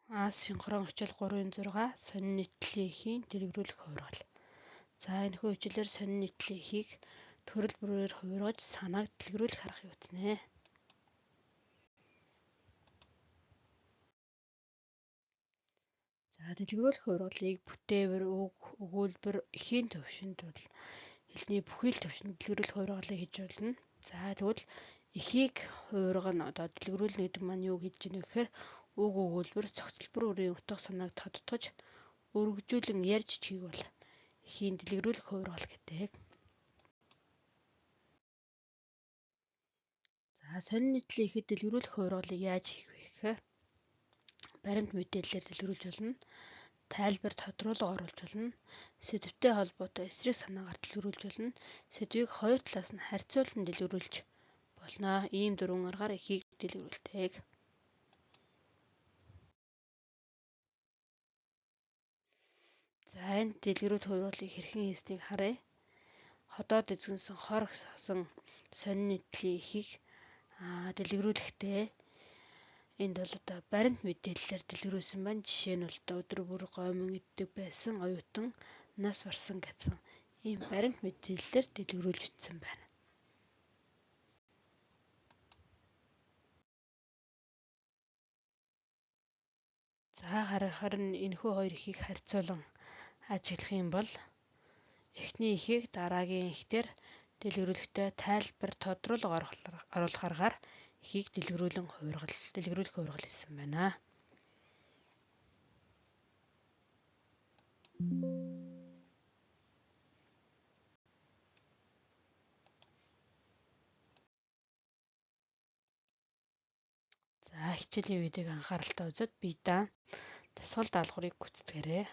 Асинхрон хичээл 3.6 сонин нийтлэлийн эхийн дэлгэрүүлэх хувиргал. За энэхүү хичээлээр сонин нийтлэлийн эхийг төрөл бүрээр хувиргаж санааг дэлгэрүүлэх аргыг үзнэ. За дэлгэрүүлэх хувиргалыг бүтээвэр, үг, өгүүлбэр, эхийн төвшөнд бол хэлний бүхий л төвшөнд дэлгэрүүлэх хувиргалыг хийж болно. За тэгвэл эхийг хувиргана одоо дэлгэрүүлнэ гэдэг маань юу гэж байна вэ гэхээр үг, өгүүлбэр, цогцлбор үрийн утга санааг тодтогч өргөжүүлэн ярьж чийг бол эхийн дэлгэрүүлэх хувиргал гэдэг. За сонин нийтлэлийн эхэд дэлгэрүүлэх хувиргалыг яаж хийх вэ гэхээр баримт мэдээллээр дэлгэрүүлж болно. Тайлбар тодруулга оруулж болно. Сэдвтэй холбоотой эсрэг санаагаар дэлгэрүүлж болно. Сэдвийг хоёр талаас нь харьцуулан дэлгэрүүлж болно. Ийм дөрвөн аргаар эхийг дэлгэрүүлдэг. За энэ дэлгэрүүлэх хувиргалыг хэрхэн хийснийг харъя. Ходоод эзэгнсэн хор гэсэн сонин нийтлэлийн эхийг дэлгэрүүлэхдээ энд бол одоо баримт мэдээллээр дэлгэрүүлсэн байна. Жишээ нь бол өдөр бүр гомон иддэг байсан оюутан нас барсан гэсэн ийм баримт мэдээллээр дэлгэрүүлж өгсөн байна. За харин энэхүү хоёр эхийг харьцуулан ажиглах юм бол эхний эхийг дараагийн эхтэр дэлгэрүүлэхдээ тайлбар тодруулга оруулах аргаар эхийг дэлгэрүүлэх хувиргал хийсэн байна. За хичээлийн видеог анхааралтай үзээд бие даа дасгал даалгаврыг гүйцэтгээрэй.